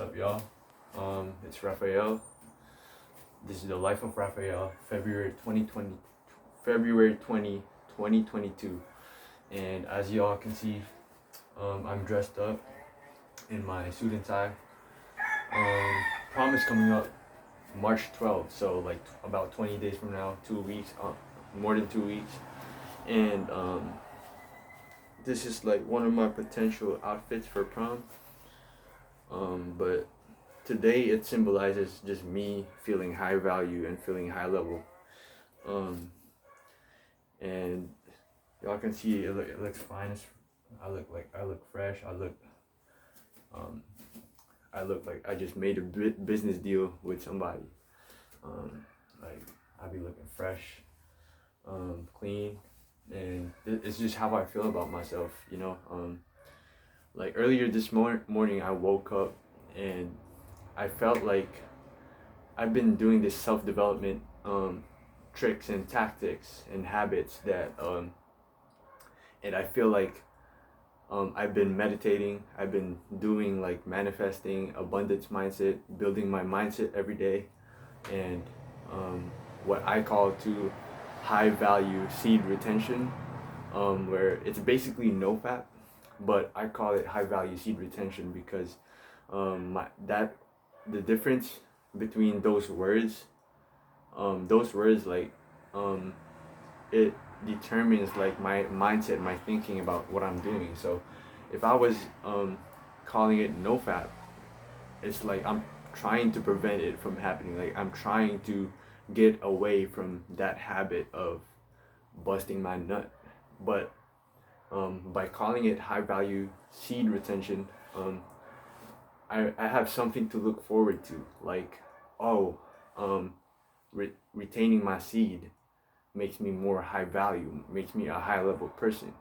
What's up, y'all? It's Raphael. This is the Life of Raphael, February 20, 2022. And as y'all can see, I'm dressed up in my suit and tie. Prom is coming up March 12th, so like about 20 days from now, 2 weeks, more than 2 weeks. And this is like one of my potential outfits for prom. But today it symbolizes just me feeling high value and feeling high level. And y'all can see it looks fine. I look fresh. I look like I just made a business deal with somebody. Like I be looking fresh, clean, and it's just how I feel about myself. Like earlier this morning, I woke up and I felt like I've been doing this self-development tricks and tactics and habits that and I feel like I've been meditating, I've been doing like manifesting, abundance mindset, building my mindset every day, and what I call to high value seed retention, where it's basically no fap, but I call it high value seed retention because the difference between those words like it determines like my mindset, my thinking about what I'm doing. So if I was calling it no fap, it's like I'm trying to prevent it from happening. Like I'm trying to get away from that habit of busting my nut. But by calling it high value seed retention, I have something to look forward to. Like, retaining my seed makes me more high value, makes me a high level person.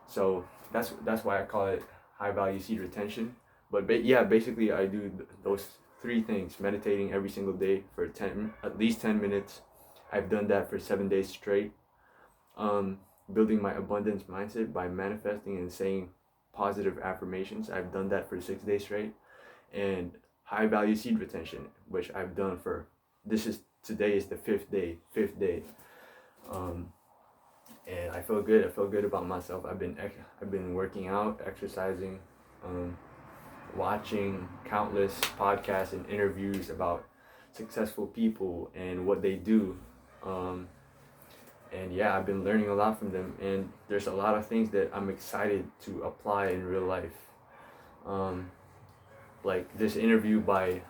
So that's why I call it high value seed retention. But basically I do those three things: meditating every single day for at least 10 minutes. I've done that for 7 days straight. Building my abundance mindset by manifesting and saying positive affirmations. I've done that for 6 days straight. And high value seed retention, which I've done for today is the fifth day. And I feel good about myself. I've been working out, exercising, watching countless podcasts and interviews about successful people and what they do. And yeah, I've been learning a lot from them, and there's a lot of things that I'm excited to apply in real life. Like this interview by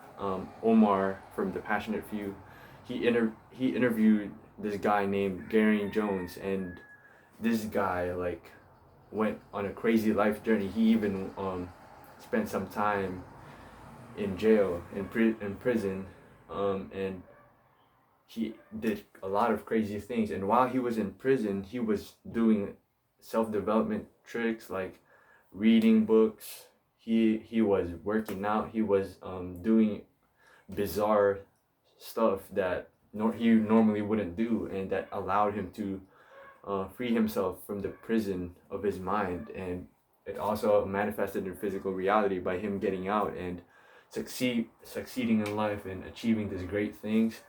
Omar from The Passionate Few. He interviewed this guy named Gary Jones, and this guy like went on a crazy life journey. He even spent some time in jail, in prison, and he did a lot of crazy things. And while he was in prison, he was doing self-development tricks like reading books. He was working out. He was doing bizarre stuff that he normally wouldn't do, and that allowed him to free himself from the prison of his mind. And it also manifested in physical reality by him getting out and succeeding in life and achieving these great things.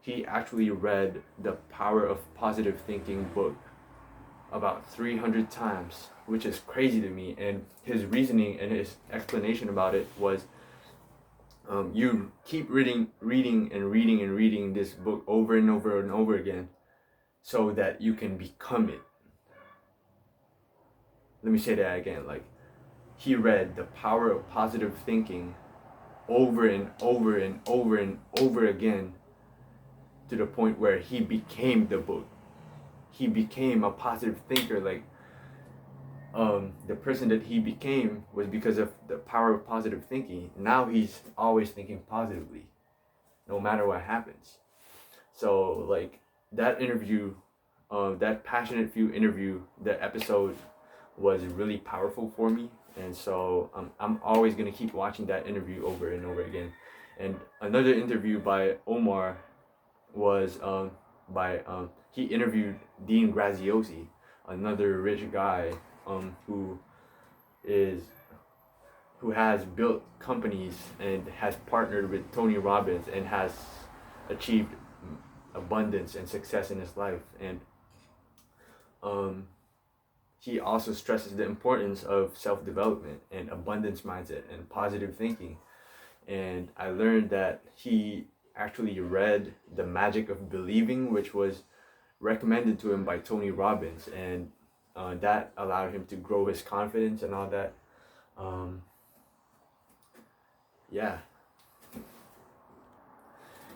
He actually read the Power of Positive Thinking book about 300 times, which is crazy to me. And his reasoning and his explanation about it was, you keep reading this book over and over and over again so that you can become it. Let me say that again. Like, he read the Power of Positive Thinking over and over and over and over again to the point where he became the book. He became a positive thinker. Like, the person that he became was because of the power of positive thinking. Now he's always thinking positively, no matter what happens. So like that interview, that Passionate Few interview, the episode was really powerful for me. And so I'm always gonna keep watching that interview over and over again. And another interview by Omar was he interviewed Dean Graziosi, another rich guy who is who has built companies and has partnered with Tony Robbins and has achieved abundance and success in his life. And um, he also stresses the importance of self-development and abundance mindset and positive thinking. And I learned that he actually read The Magic of Believing, which was recommended to him by Tony Robbins, and that allowed him to grow his confidence and all that. Um, yeah.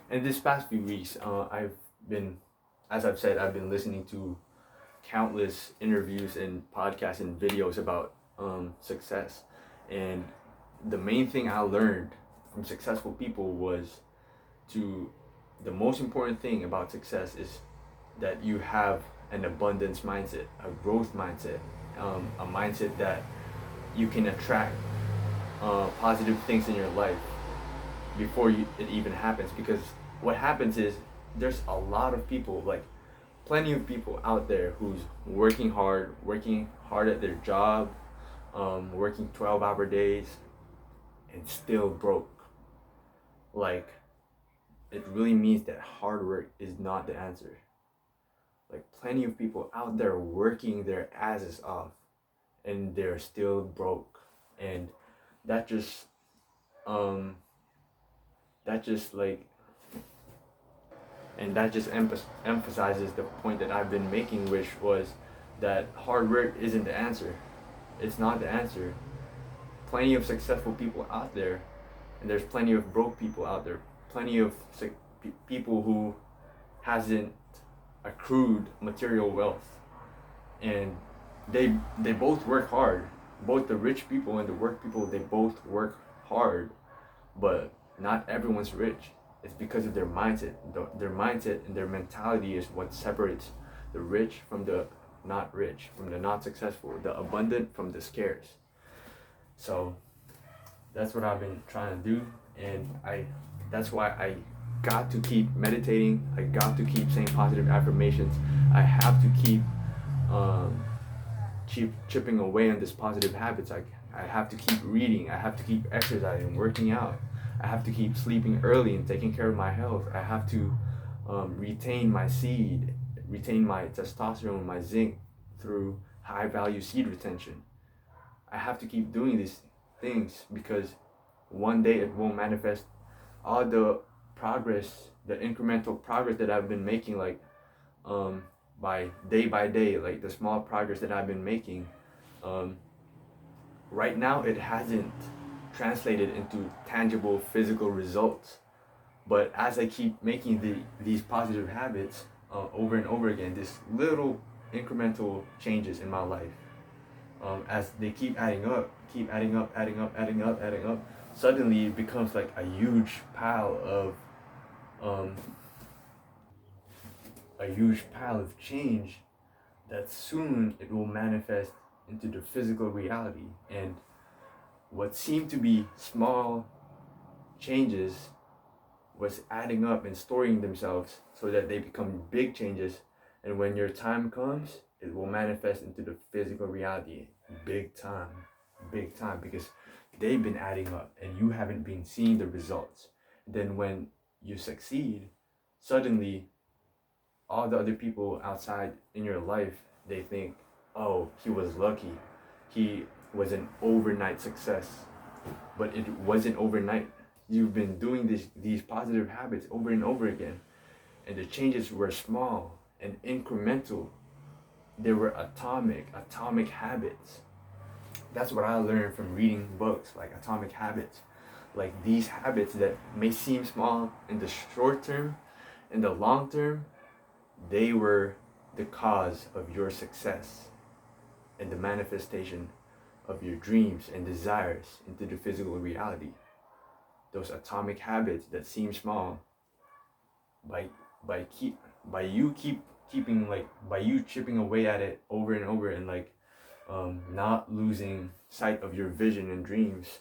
And this past few weeks, I've been, as I've said, I've been listening to countless interviews and podcasts and videos about success. And the main thing I learned from successful people was to the most important thing about success is that you have an abundance mindset, a growth mindset, a mindset that you can attract positive things in your life before it even happens. Because what happens is there's a lot of people, like plenty of people out there who's working hard at their job, working 12-hour days, and still broke. Like, it really means that hard work is not the answer. Like, plenty of people out there working their asses off and they're still broke. And that just um that just like and that just emphasizes the point that I've been making, which was that hard work isn't the answer. It's not the answer. Plenty of successful people out there, and there's plenty of broke people out there. Plenty of people who hasn't accrued material wealth, and they both work hard. Both the rich people and the work people, they both work hard, but not everyone's rich. It's because of their mindset. Their mindset and their mentality is what separates the rich from the not rich, from the not successful, the abundant from the scarce. So that's what I've been trying to do, and that's why I got to keep meditating. I got to keep saying positive affirmations. I have to keep chipping away on this positive habits. I have to keep reading. I have to keep exercising, working out. I have to keep sleeping early and taking care of my health. I have to retain my seed, retain my testosterone, my zinc through high value seed retention. I have to keep doing these things because one day it will manifest. All the progress, the incremental progress that I've been making, like by day, like the small progress that I've been making, right now it hasn't translated into tangible physical results. But as I keep making these positive habits over and over again, these little incremental changes in my life, as they keep adding up, adding up, suddenly it becomes like a huge pile of um, change that soon it will manifest into the physical reality. And what seemed to be small changes was adding up and storing themselves so that they become big changes. And when your time comes, it will manifest into the physical reality big time, because they've been adding up and you haven't been seeing the results. Then when you succeed, suddenly all the other people outside in your life, they think, oh, he was lucky. He was an overnight success. But it wasn't overnight. You've been doing these positive habits over and over again. And the changes were small and incremental. They were atomic habits. That's what I learned from reading books like Atomic Habits. Like, these habits that may seem small in the short term, in the long term, they were the cause of your success and the manifestation of your dreams and desires into the physical reality. Those atomic habits that seem small, by you chipping away at it over and over, and not losing sight of your vision and dreams,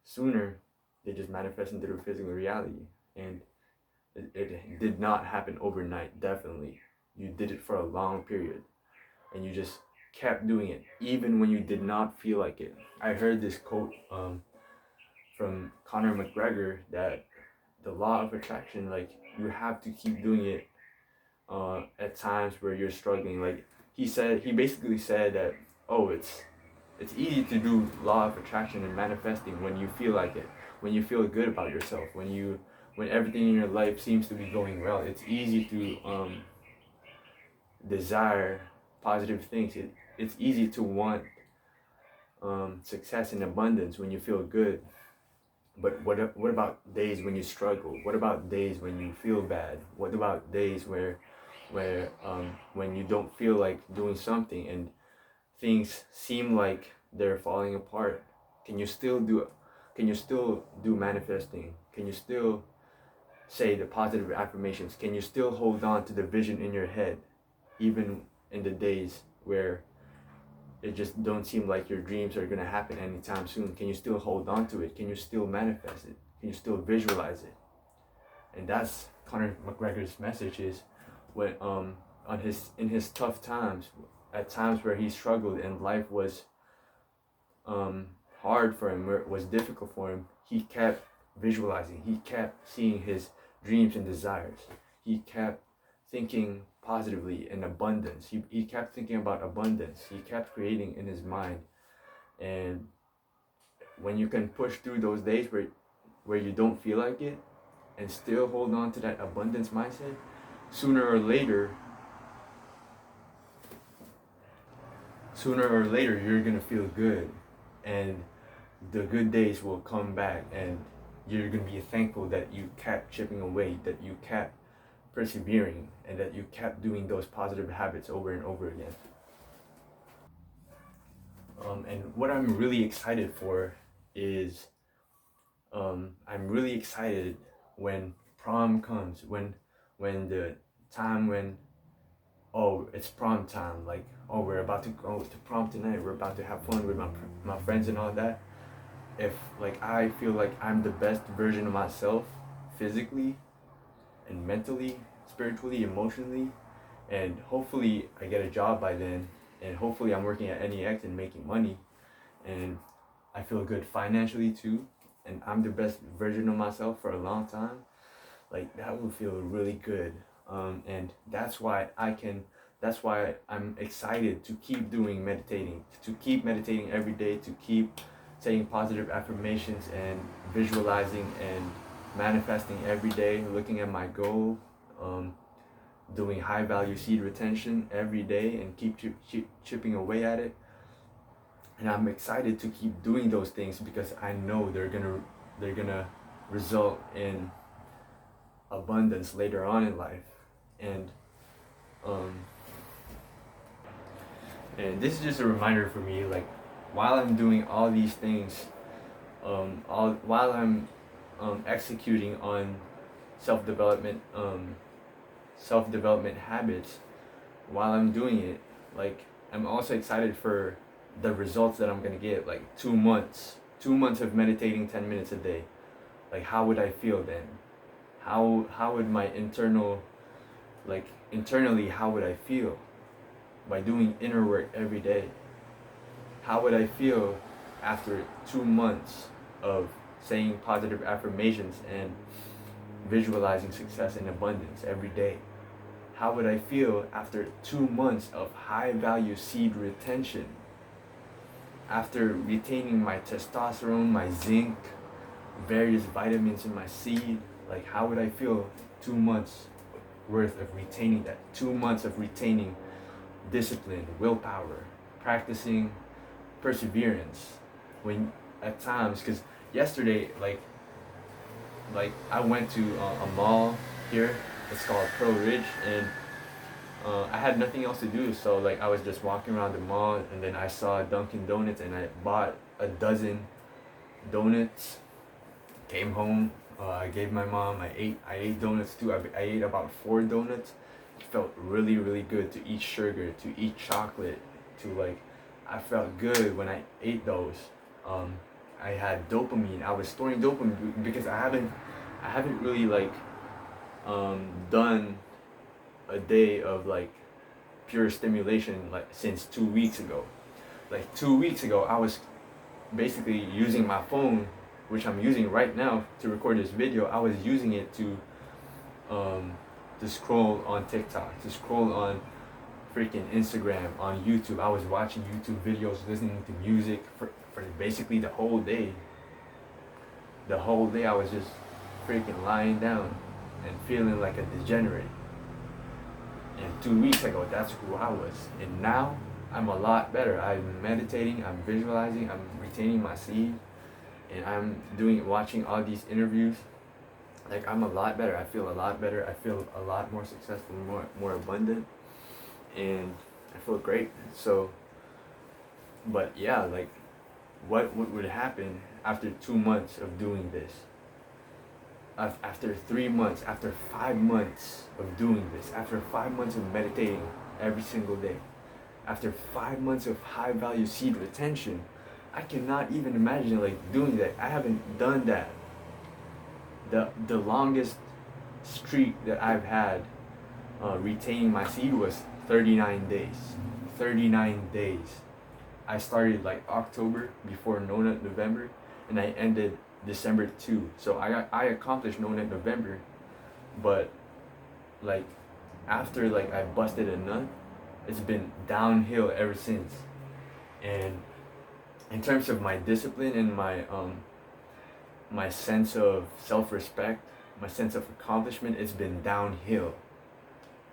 sooner they just manifest into the physical reality. And it did not happen overnight. Definitely, you did it for a long period, and you just kept doing it even when you did not feel like it. I heard this quote from Conor McGregor that the law of attraction, like you have to keep doing it at times where you're struggling. Like he basically said that, oh, it's easy to do law of attraction and manifesting when you feel like it, when you feel good about yourself, when everything in your life seems to be going well. It's easy to desire positive things. It's easy to want success and abundance when you feel good. But what about days when you struggle? What about days when you feel bad? What about days where when you don't feel like doing something and things seem like they're falling apart? Can you still do it? Can you still do manifesting? Can you still say the positive affirmations? Can you still hold on to the vision in your head even in the days where it just don't seem like your dreams are going to happen anytime soon? Can you still hold on to it? Can you still manifest it? Can you still visualize it? And that's Conor McGregor's message, is when on his in his tough times, at times where he struggled and life was hard for him, where it was difficult for him, he kept visualizing. He kept seeing his dreams and desires. He kept thinking positively in abundance. He kept thinking about abundance. He kept creating in his mind. And when you can push through those days where you don't feel like it and still hold on to that abundance mindset, sooner or later you're gonna feel good, and the good days will come back, and you're gonna be thankful that you kept chipping away, that you kept persevering, and that you kept doing those positive habits over and over again. And what I'm really excited for is I'm really excited when prom comes, when the time when, oh, it's prom time, like, oh, we're about to go to prom tonight, we're about to have fun with my friends and all that. If like I feel like I'm the best version of myself, physically and mentally, spiritually, emotionally, and hopefully I get a job by then, and hopefully I'm working at NEX and making money, and I feel good financially too, and I'm the best version of myself for a long time, like that would feel really good. And that's why I'm excited to keep doing meditating, to keep meditating every day, to keep saying positive affirmations and visualizing and manifesting every day, looking at my goal, doing high value seed retention every day and keep chipping away at it. And I'm excited to keep doing those things because I know they're gonna result in abundance later on in life. And and this is just a reminder for me, like while I'm doing all these things, while I'm executing on self-development habits, while I'm doing it, like I'm also excited for the results that I'm gonna get. Like 2 months of meditating 10 minutes a day. Like how would I feel then? How would my internally, how would I feel by doing inner work every day? How would I feel after 2 months of saying positive affirmations and visualizing success and abundance every day? How would I feel after 2 months of high value seed retention? After retaining my testosterone, my zinc, various vitamins in my seed, like how would I feel 2 months worth of retaining that? 2 months of retaining discipline, willpower, practicing perseverance. When at times, because yesterday, like I went to a mall here. It's called Pearl Ridge, and I had nothing else to do, so like I was just walking around the mall, and then I saw Dunkin' Donuts, and I bought a dozen donuts. Came home, I gave my mom. I ate donuts too. I ate about 4 donuts. It felt really really good to eat sugar, to eat chocolate, to like. I felt good when I ate those. I had dopamine. I was storing dopamine because I haven't really like done a day of like pure stimulation like since 2 weeks ago. Like 2 weeks ago, I was basically using my phone, which I'm using right now to record this video. I was using it um, to scroll on TikTok, to scroll on freaking Instagram, on YouTube. I was watching YouTube videos, listening to music for basically the whole day. The whole day I was just freaking lying down and feeling like a degenerate. And 2 weeks ago, that's who I was. And now I'm a lot better. I'm meditating, I'm visualizing, I'm retaining my seed, and I'm watching all these interviews. Like, I'm a lot better. I feel a lot better. I feel a lot more successful, more abundant, and I feel great. So, but yeah, like, what would happen after 2 months of doing this? After 3 months, after 5 months of doing this, after 5 months of meditating every single day, after 5 months of high value seed retention, I cannot even imagine like doing that. I haven't done that. The longest streak that I've had retaining my seed was 39 days. 39 days. I started like October before No Nut November, and I ended December 2. So I accomplished No Nut November, but like after like I busted a nut, it's been downhill ever since. And in terms of my discipline and my sense of self-respect, my sense of accomplishment, it's been downhill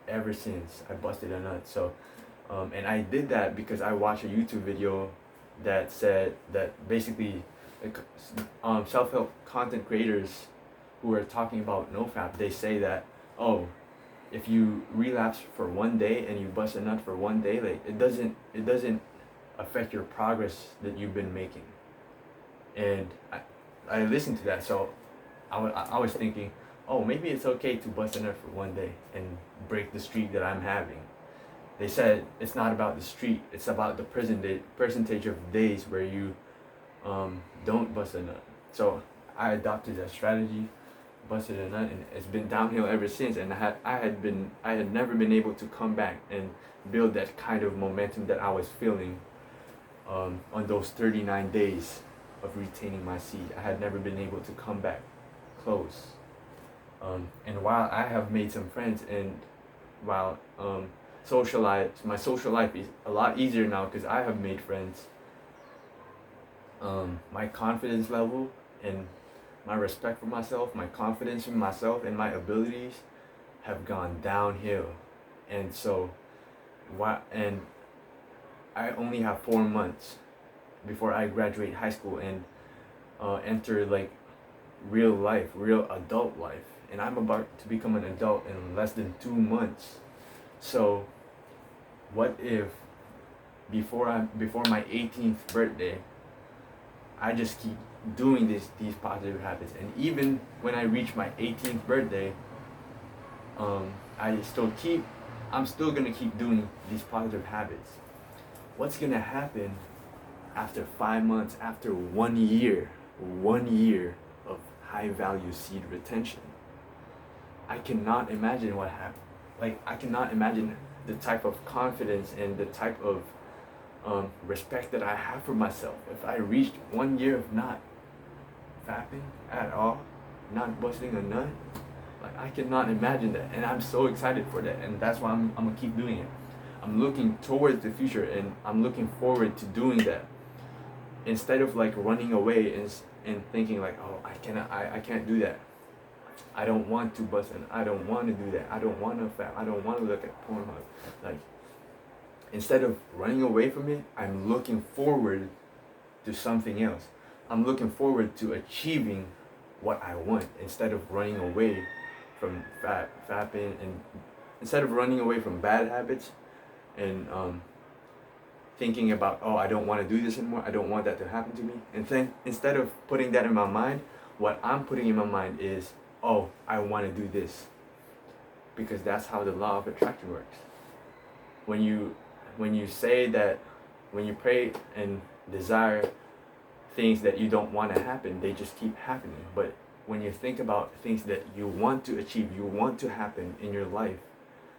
ever since I busted a nut. So and I did that because I watched a YouTube video that said that basically like, self-help content creators who are talking about NoFap, they say that, oh, if you relapse for one day and you bust a nut for one day, like it doesn't affect your progress that you've been making. And I listened to that, so I was thinking, oh, maybe it's okay to bust a nut for one day and break the streak that I'm having. They said it's not about the streak, it's about the percentage of days where you don't bust a nut. So I adopted that strategy, busted a nut, and it's been downhill ever since. And I had never been able to come back and build that kind of momentum that I was feeling on those 39 days of retaining my seed. I had never been able to come back close. And while I have made some friends, and while my social life is a lot easier now because I have made friends, my confidence level and my respect for myself, my confidence in myself and my abilities have gone downhill. And so and I only have 4 months before I graduate high school and enter like real life, real adult life. And I'm about to become an adult in less than 2 months. So what if before my 18th birthday, I just keep doing these positive habits, and even when I reach my 18th birthday, I'm still gonna keep doing these positive habits. What's gonna happen after 5 months, after 1 year of high value seed retention? I cannot imagine what happened. Like, I cannot imagine the type of confidence and the type of respect that I have for myself if I reached 1 year of not fapping at all, not busting a nut. Like, I cannot imagine that, and I'm so excited for that, and that's why I'm gonna keep doing it. I'm looking towards the future, and I'm looking forward to doing that instead of like running away and thinking like, oh, I can't do that. I don't want to bust and I don't want to do that. I don't want to fap. I don't want to look at Pornhub. Like, instead of running away from it, I'm looking forward to something else. I'm looking forward to achieving what I want instead of running away from fapping, and instead of running away from bad habits and thinking about, oh, I don't want to do this anymore. I don't want that to happen to me. And then instead of putting that in my mind, what I'm putting in my mind is, oh, I want to do this, because that's how the law of attraction works. When you say that, when you pray and desire things that you don't want to happen, they just keep happening. But when you think about things that you want to achieve, you want to happen in your life,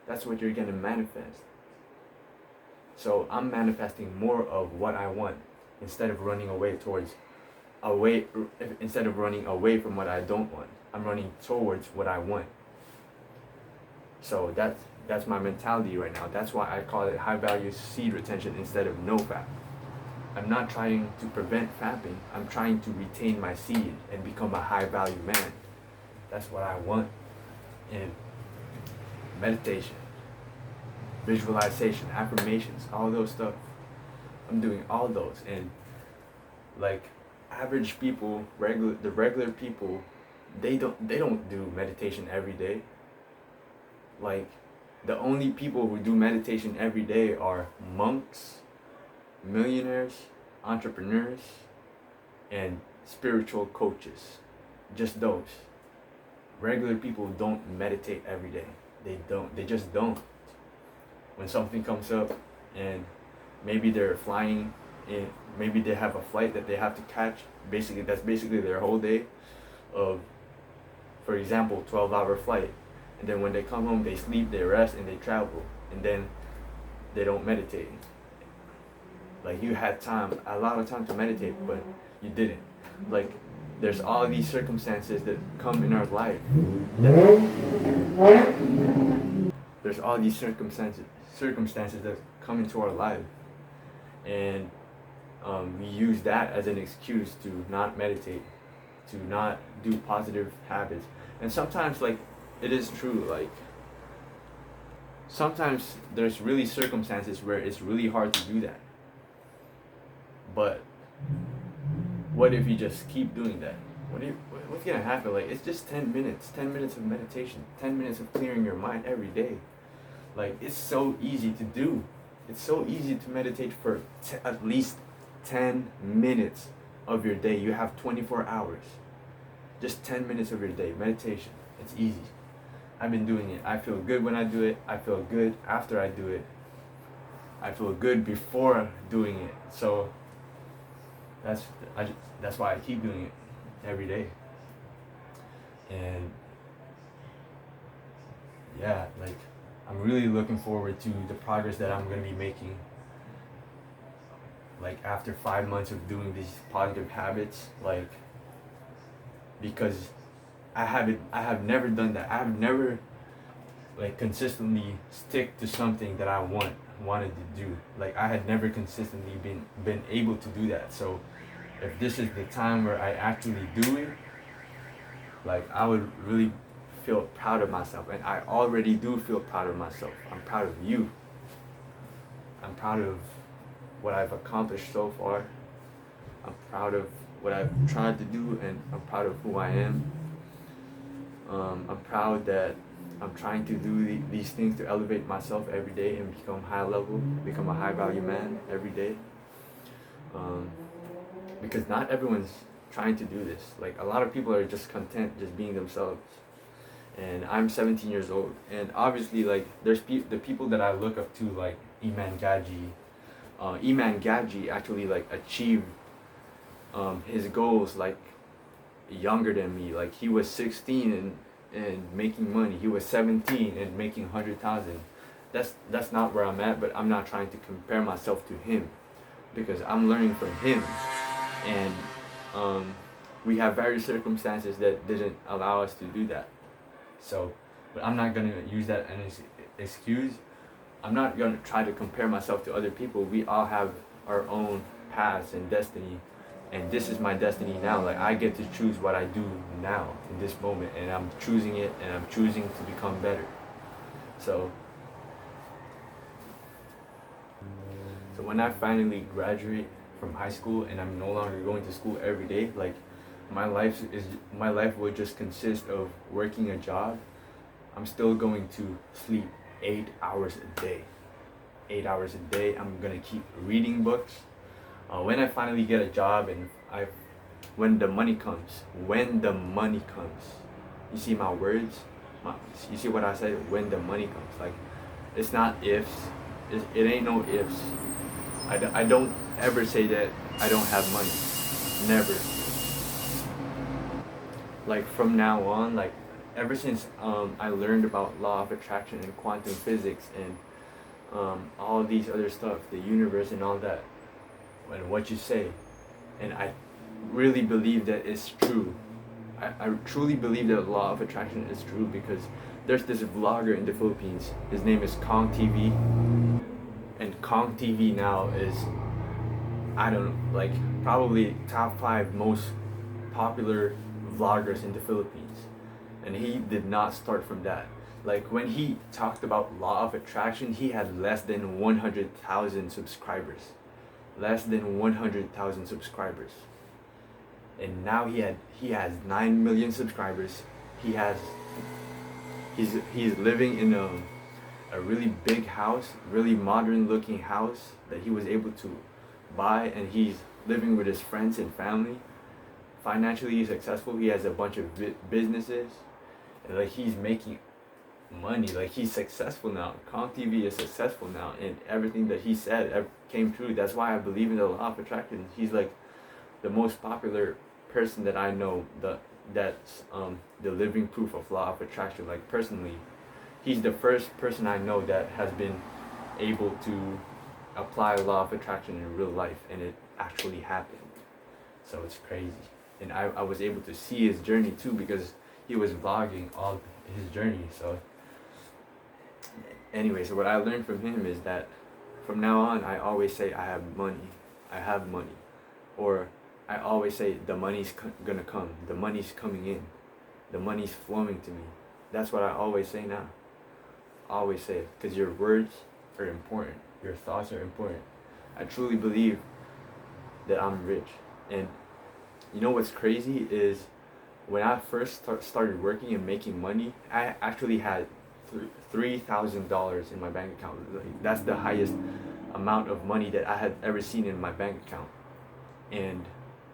that's what you're going to manifest. So I'm manifesting more of what I want instead of running instead of running away from what I don't want. I'm running towards what I want. So that's my mentality right now. That's why I call it high value seed retention instead of no fap. I'm not trying to prevent fapping. I'm trying to retain my seed and become a high value man. That's what I want. And meditation, visualization, affirmations, all those stuff. I'm doing all those. And like average people, the regular people, they don't do meditation every day. Like the only people who do meditation every day are monks, millionaires, entrepreneurs, and spiritual coaches. Just those. Regular people don't meditate every day. They just don't. When something comes up and maybe they're flying in, maybe they have a flight that they have to catch, that's basically their whole day of, for example, 12-hour flight. And then when they come home, they sleep, they rest, and they travel. And then they don't meditate. Like you had a lot of time to meditate, but you didn't. Like there's all these circumstances that come in our life. There's all these circumstances that come into our life, and we use that as an excuse to not meditate, to not do positive habits. And sometimes, like, it is true, like sometimes there's really circumstances where it's really hard to do that. But what if you just keep doing that? What's gonna happen? Like, it's just 10 minutes of meditation, 10 minutes of clearing your mind every day. Like, it's so easy to do. It's so easy to meditate for at least 10 minutes of your day. You have 24 hours. Just 10 minutes of your day, meditation. It's easy. I've been doing it. I feel good when I do it. I feel good after I do it. I feel good before doing it. So that's why I keep doing it every day. And yeah, like I'm really looking forward to the progress that I'm going to be making. Like after 5 months of doing these positive habits, like, because I have never done that. I have never like consistently stick to something that I wanted to do. Like I had never consistently been able to do that. So if this is the time where I actually do it, like I would really feel proud of myself. And I already do feel proud of myself. I'm proud of you. I'm proud of what I've accomplished so far. I'm proud of what I've tried to do, and I'm proud of who I am. I'm proud that I'm trying to do these things to elevate myself every day and become high level, become a high value man every day. Because not everyone's trying to do this. Like a lot of people are just content just being themselves. And I'm 17 years old, and obviously like there's the people that I look up to, like Iman Gaji. Iman Gaji actually like achieved his goals like younger than me. Like he was 16 and making money. He was 17 and making 100,000. That's not where I'm at, but I'm not trying to compare myself to him, because I'm learning from him. And we have various circumstances that didn't allow us to do that. So, but I'm not gonna use that as an excuse. I'm not gonna try to compare myself to other people. We all have our own paths and destiny, and this is my destiny now. Like I get to choose what I do now in this moment, and I'm choosing it, and I'm choosing to become better. So when I finally graduate from high school and I'm no longer going to school every day, like my life would just consist of working a job. I'm still going to sleep 8 hours a day. 8 hours a day. I'm gonna keep reading books. When I finally get a job and when the money comes, you see my words, you see what I said, when the money comes. Like it's not ifs, it ain't no ifs. I don't ever say that I don't have money. Never. Like from now on, like ever since I learned about law of attraction and quantum physics, and all these other stuff, the universe and all that, and what you say. And I really believe that it's true. I truly believe that law of attraction is true because there's this vlogger in the Philippines. His name is Kong TV, and Kong TV now is, I don't know, like probably top 5 most popular vloggers in the Philippines. And he did not start from that. Like when he talked about law of attraction, he had less than 100,000 subscribers. Less than 100,000 subscribers. And now he has 9 million subscribers. He's living in a really big house, really modern looking house that he was able to buy, and he's living with his friends and family. Financially successful. He has a bunch of businesses, and like he's making money. Like he's successful now. Kong TV is successful now, and everything that he said came true. That's why I believe in the law of attraction. He's like the most popular person that I know that's the living proof of law of attraction. Like personally, he's the first person I know that has been able to apply law of attraction in real life, and it actually happened. So it's crazy. And I was able to see his journey too because he was vlogging all his journey. So anyway, so what I learned from him is that from now on I always say I have money, or I always say the money's gonna come, the money's coming in, the money's flowing to me. That's what I always say now. Always say it, because your words are important, your thoughts are important. I truly believe that I'm rich. And you know what's crazy is when I first started working and making money, I actually had $3,000 in my bank account. Like, that's the highest amount of money that I had ever seen in my bank account. And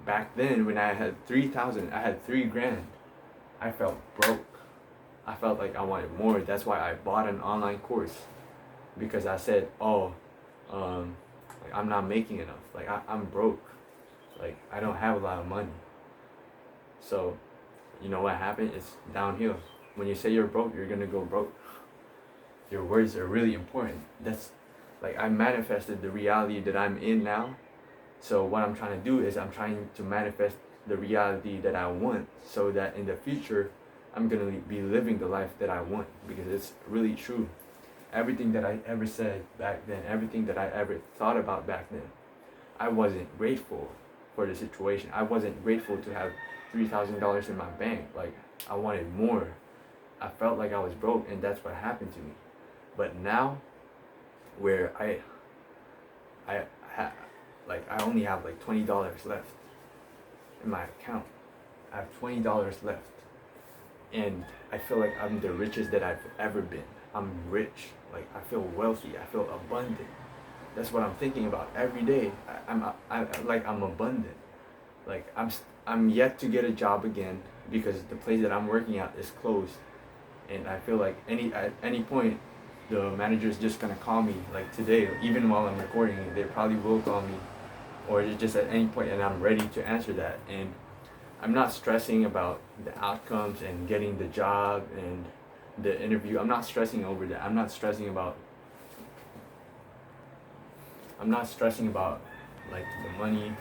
back then, when I had 3,000, I had 3 grand. I felt broke. I felt like I wanted more. That's why I bought an online course, because I said, like I'm not making enough. Like I'm broke. Like I don't have a lot of money. So, you know what happened? It's downhill. When you say you're broke, you're gonna go broke. Your words are really important. That's like I manifested the reality that I'm in now. So what I'm trying to do is I'm trying to manifest the reality that I want, so that in the future I'm gonna be living the life that I want, because it's really true. Everything that I ever said back then, everything that I ever thought about back then, I wasn't grateful for the situation. I wasn't grateful to have $3,000 in my bank. Like I wanted more. I felt like I was broke, and that's what happened to me. But now, where I only have like $20 left in my account. I have $20 left, and I feel like I'm the richest that I've ever been. I'm rich. Like I feel wealthy. I feel abundant. That's what I'm thinking about every day. I'm abundant. Like I'm yet to get a job again because the place that I'm working at is closed, and I feel like at any point the manager's just gonna call me. Like today, even while I'm recording, they probably will call me, or just at any point, and I'm ready to answer that. And I'm not stressing about the outcomes and getting the job and the interview. I'm not stressing over that. I'm not stressing about like the money.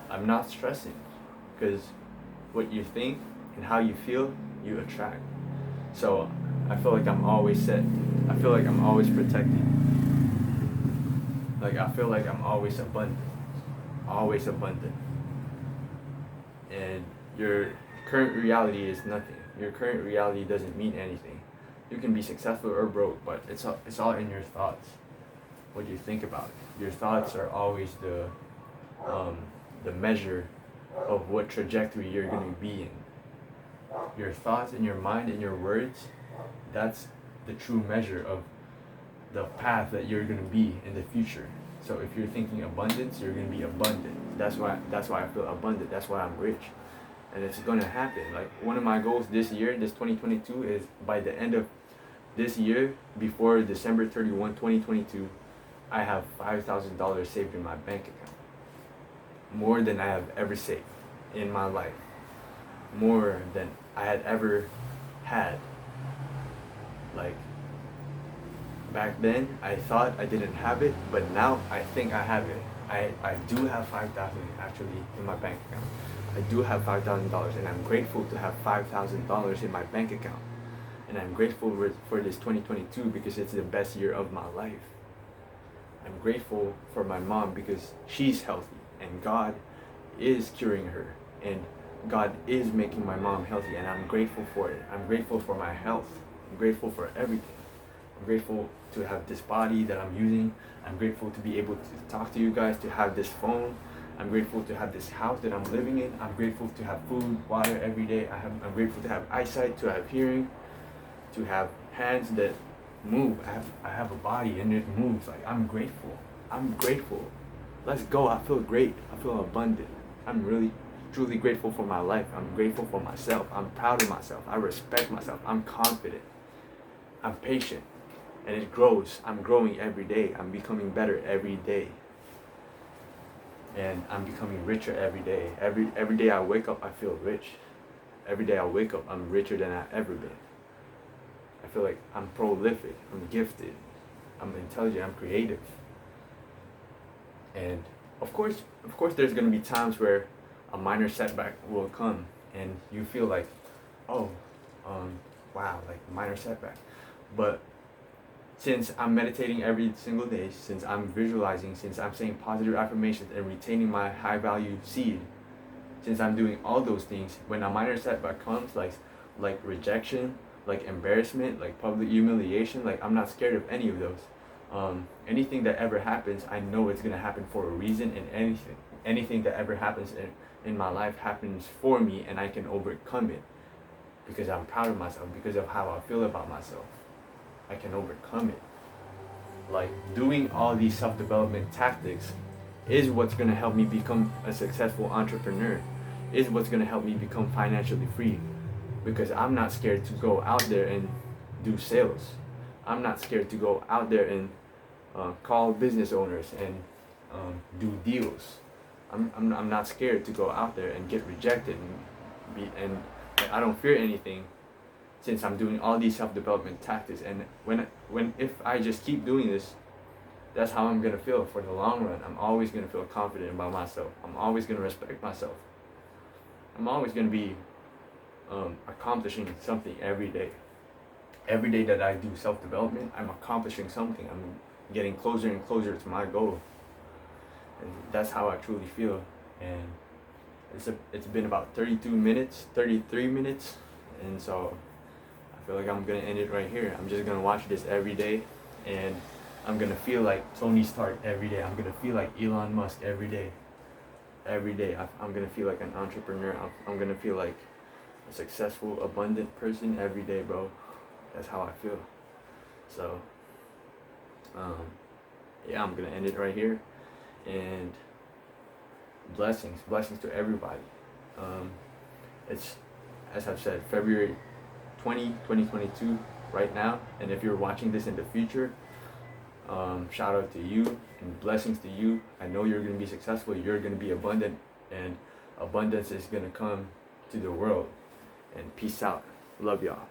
I'm not stressing, because what you think and how you feel, you attract. So I feel like I'm always set. I feel like I'm always protected. Like I feel like I'm always abundant. Always abundant. And your current reality is nothing. Your current reality doesn't mean anything. You can be successful or broke, but it's all in your thoughts. What you think about it. Your thoughts are always the measure of what trajectory you're going to be in. Your thoughts and your mind and your words, that's the true measure of the path that you're going to be in the future. So if you're thinking abundance, you're going to be abundant. That's why I feel abundant. That's why I'm rich. And it's going to happen. Like one of my goals this year, this 2022, is by the end of this year, before December 31, 2022, I have $5,000 saved in my bank account. More than I have ever saved in my life. More than I had ever had. Like back then I thought I didn't have it, but now I think I have it. I do have 5,000 actually in my bank account. I do have $5,000, and I'm grateful to have $5,000 in my bank account. And I'm grateful for this 2022 because it's the best year of my life. I'm grateful for my mom because she's healthy and God is curing her, and God is making my mom healthy, and I'm grateful for it. I'm grateful for my health. I'm grateful for everything. I'm grateful to have this body that I'm using. I'm grateful to be able to talk to you guys, to have this phone. I'm grateful to have this house that I'm living in. I'm grateful to have food, water every day. I'm grateful to have eyesight, to have hearing, to have hands that move. I have a body and it moves. Like, I'm grateful. I'm grateful. Let's go. I feel great. I feel abundant. I'm really, truly grateful for my life. I'm grateful for myself. I'm proud of myself. I respect myself. I'm confident. I'm patient. And it grows. I'm growing every day. I'm becoming better every day. And I'm becoming richer every day. Every day I wake up, I feel rich. Every day I wake up, I'm richer than I've ever been. I feel like I'm prolific, I'm gifted, I'm intelligent, I'm creative. And of course there's gonna be times where a minor setback will come and you feel like, oh, wow, like minor setback. But since I'm meditating every single day, since I'm visualizing, since I'm saying positive affirmations and retaining my high value seed, since I'm doing all those things, when a minor setback comes, like rejection, like embarrassment, like public humiliation, like I'm not scared of any of those. Anything that ever happens, I know it's gonna happen for a reason, and anything that ever happens in my life happens for me, and I can overcome it because I'm proud of myself, because of how I feel about myself. I can overcome it. Like, doing all these self-development tactics is what's gonna help me become a successful entrepreneur, is what's gonna help me become financially free, because I'm not scared to go out there and do sales. I'm not scared to go out there and call business owners and do deals. I'm not scared to go out there and get rejected and I don't fear anything, since I'm doing all these self-development tactics. And if I just keep doing this, that's how I'm gonna feel for the long run. I'm always gonna feel confident about myself. I'm always gonna respect myself. I'm always gonna be accomplishing something every day. Every day that I do self-development, I'm accomplishing something. I'm getting closer and closer to my goal. And that's how I truly feel. And it's been about 33 minutes, and so I feel like I'm gonna end it right here. I'm just gonna watch this every day, and I'm gonna feel like Tony Stark every day. I'm gonna feel like Elon Musk every day. Every day, I'm gonna feel like an entrepreneur. I'm gonna feel like a successful, abundant person every day, bro. That's how I feel. So, yeah, I'm gonna end it right here. And blessings to everybody. It's, as I've said, February 2022 right now, and if you're watching this in the future, shout out to you and blessings to you. I know you're going to be successful, you're going to be abundant, and abundance is going to come to the world. And peace out. Love y'all.